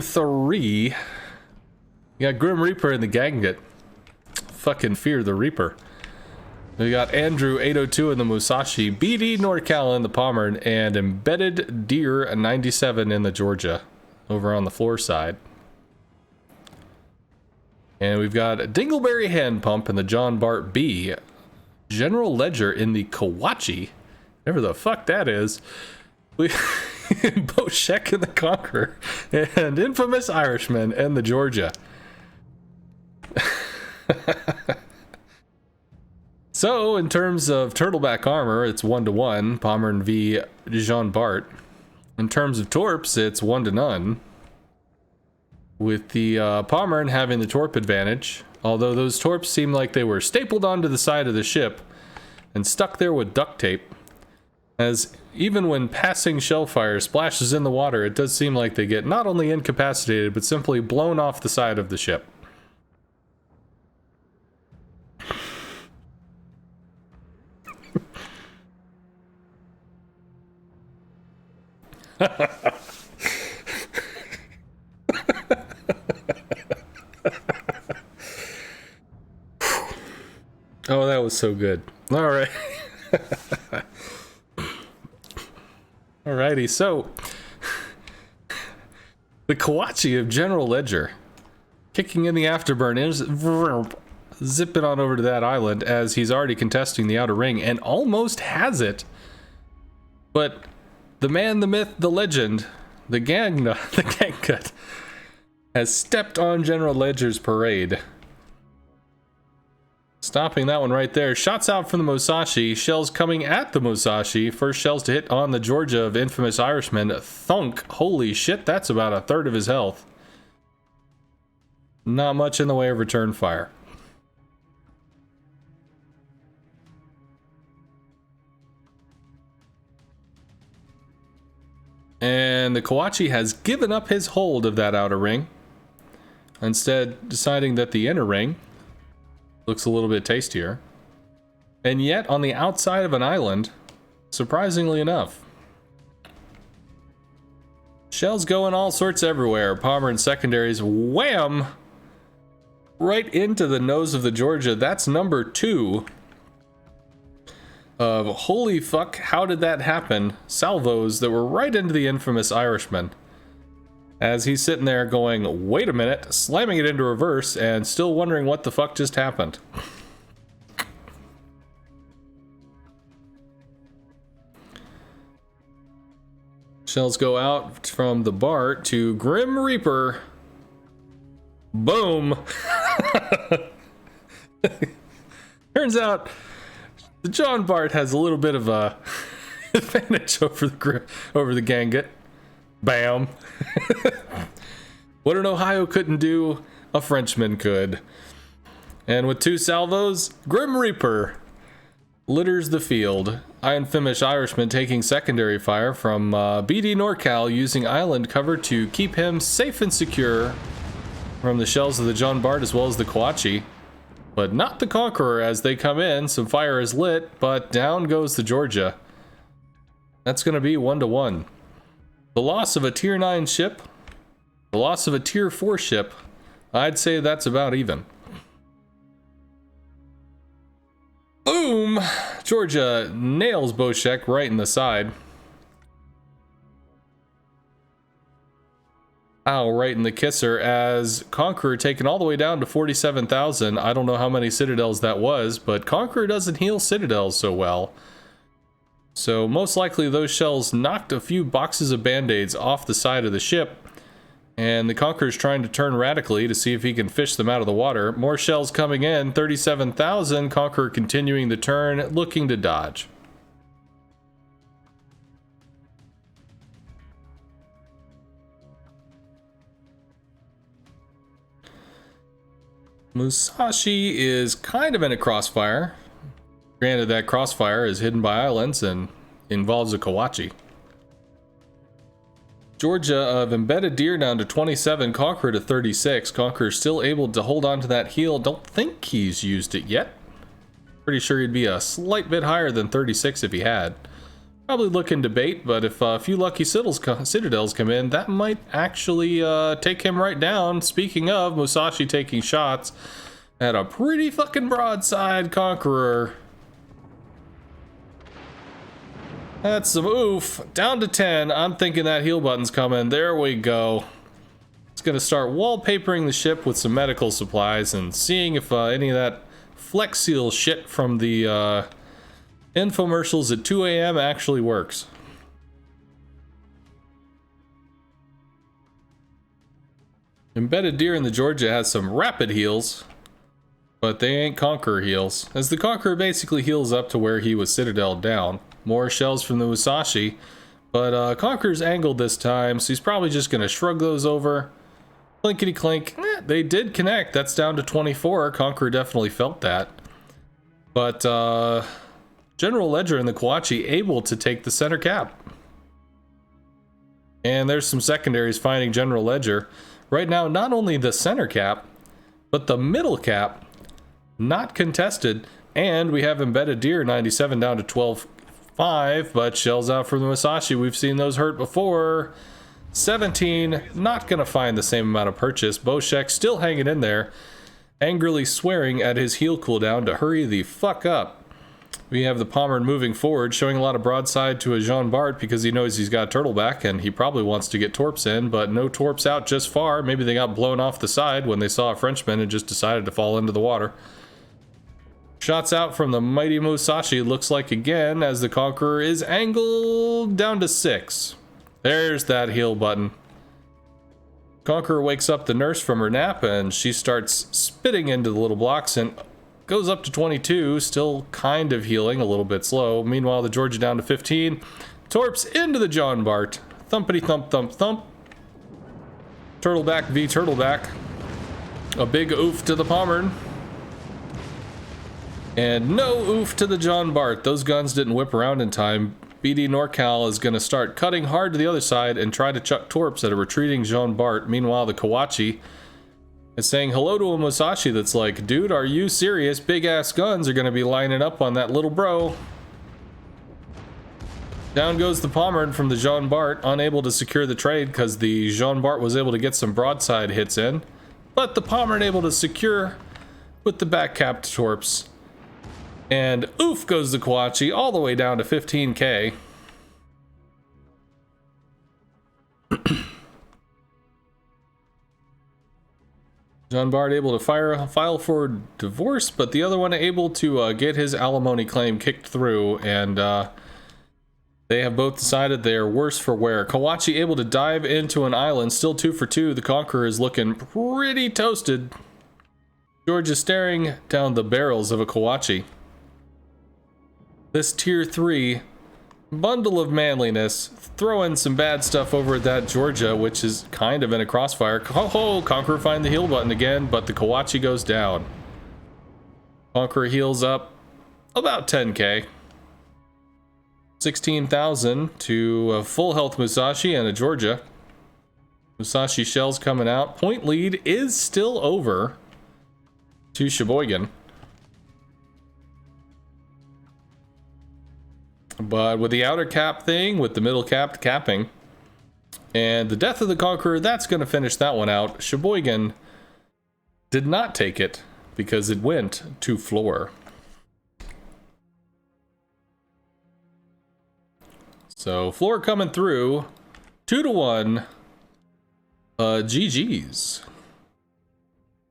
3. You got Grim Reaper in the Ganget. Fucking fear the Reaper. We got Andrew 802 in the Musashi, BD NorCal in the Pommern, and Embedded Deer 97 in the Georgia, over on the Fl00r side. And we've got a Dingleberry Hand Pump in the John Bart B, General Ledger in the Kawachi, whatever the fuck that is. We Boshek in the Conqueror, and Infamous Irishman in the Georgia. So, in terms of turtleback armor, it's 1-to-1, Pommern v. Jean Bart. In terms of torps, it's 1-to-none, with the Pommern having the torp advantage, although those torps seem like they were stapled onto the side of the ship and stuck there with duct tape, as even when passing shellfire splashes in the water, it does seem like they get not only incapacitated, but simply blown off the side of the ship. Oh, that was so good. All right. Alrighty, so the Kawachi of General Ledger kicking in the afterburn is zipping on over to that island as he's already contesting the outer ring and almost has it. But the man, the myth, the legend, the Ganggut has stepped on General Ledger's parade. Stopping that one right there. Shots out from the Musashi. Shells coming at the Musashi. First shells to hit on the Georgia of Infamous Irishman. Thunk. Holy shit, that's about a third of his health. Not much in the way of return fire. And the Kawachi has given up his hold of that outer ring, instead deciding that the inner ring looks a little bit tastier. And yet, on the outside of an island, surprisingly enough. Shells going all sorts everywhere. Pommern secondaries, wham! Right into the nose of the Georgia. That's number 2 of holy fuck, how did that happen? Salvos that were right into the Infamous Irishman. As he's sitting there going, wait a minute, slamming it into reverse and still wondering what the fuck just happened. Shells go out from the Bart to Grim Reaper. Boom. Turns out the John Bart has a little bit of a advantage over the Ganget. Bam. What an Ohio couldn't do, a Frenchman could. And with 2 salvos, Grim Reaper litters the field. Infamous Irishman taking secondary fire from BD NorCal, using island cover to keep him safe and secure from the shells of the John Bart as well as the Kawachi. But not the Conqueror as they come in. Some fire is lit, but down goes the Georgia. That's going to be 1-to-1. The loss of a tier 9 ship, the loss of a tier 4 ship, I'd say that's about even. Boom! Georgia nails Boshek right in the side. Ow, right in the kisser, as Conqueror taken all the way down to 47,000. I don't know how many Citadels that was, but Conqueror doesn't heal Citadels so well. So most likely those shells knocked a few boxes of band-aids off the side of the ship, and the Conqueror's trying to turn radically to see if he can fish them out of the water. More shells coming in, 37,000, Conqueror continuing the turn, looking to dodge. Musashi is kind of in a crossfire. Granted, that crossfire is hidden by islands and involves a Kawachi. Georgia of Embedded Deer down to 27, Conqueror to 36. Conqueror still able to hold on to that heal. Don't think he's used it yet. Pretty sure he'd be a slight bit higher than 36 if he had. Probably looking to bait, but if a few lucky citadels come in, that might actually take him right down. Speaking of, Musashi taking shots at a pretty fucking broadside Conqueror. That's some oof. Down to 10. I'm thinking that heal button's coming. There we go. It's going to start wallpapering the ship with some medical supplies and seeing if any of that Flex Seal shit from the infomercials at 2 a.m. actually works. Embedded Deer in the Georgia has some rapid heals, but they ain't Conqueror heals, as the Conqueror basically heals up to where he was Citadel down. More shells from the Musashi, but Conqueror's angled this time, so he's probably just going to shrug those over. Clinkety clink. They did connect. That's down to 24. Conqueror definitely felt that. But General Ledger and the Kawachi able to take the center cap. And there's some secondaries finding General Ledger. Right now, not only the center cap, but the middle cap, not contested. And we have Embedded Deer 97 down to 12.5, but shells out from the Musashi. We've seen those hurt before. 17, not gonna find the same amount of purchase. Boshek still hanging in there, angrily swearing at his heal cooldown to hurry the fuck up. We have the Pommern moving forward, showing a lot of broadside to a Jean Bart because he knows he's got Turtleback and he probably wants to get Torps in, but no Torps out just far. Maybe they got blown off the side when they saw a Frenchman and just decided to fall into the water. Shots out from the mighty Musashi, looks like again, as the Conqueror is angled down to 6. There's that heal button. Conqueror wakes up the nurse from her nap and she starts spitting into the little blocks and goes up to 22, still kind of healing, a little bit slow. Meanwhile, the Georgia down to 15. Torps into the John Bart. Thumpity thump thump thump. Turtleback v Turtleback. A big oof to the Pommern. And no oof to the John Bart. Those guns didn't whip around in time. BD NorCal is going to start cutting hard to the other side and try to chuck Torps at a retreating Jean Bart. Meanwhile, the Kawachi is saying hello to a Musashi that's like, dude, are you serious? Big ass guns are going to be lining up on that little bro. Down goes the Pommern from the Jean Bart, unable to secure the trade because the Jean Bart was able to get some broadside hits in. But the Pommern able to secure with the back capped Torps. And oof goes the Kawachi all the way down to 15k. Jean Bart able to file for divorce, but the other one able to get his alimony claim kicked through, and they have both decided they are worse for wear. Kawachi able to dive into an island, still 2 for 2. The Conqueror is looking pretty toasted. George is staring down the barrels of a Kawachi. This tier 3 bundle of manliness, throwing some bad stuff over at that Georgia, which is kind of in a crossfire. Oh, Conqueror find the heal button again, but the Kawachi goes down. Conqueror heals up about 10k. 16,000 to a full health Musashi and a Georgia. Musashi shells coming out. Point lead is still over to Sheboygan. But with the outer cap thing, with the middle cap capping, and the death of the Conqueror, that's going to finish that one out. Sheboygan did not take it because it went to Fl00r. So Fl00r coming through 2-1. GG's.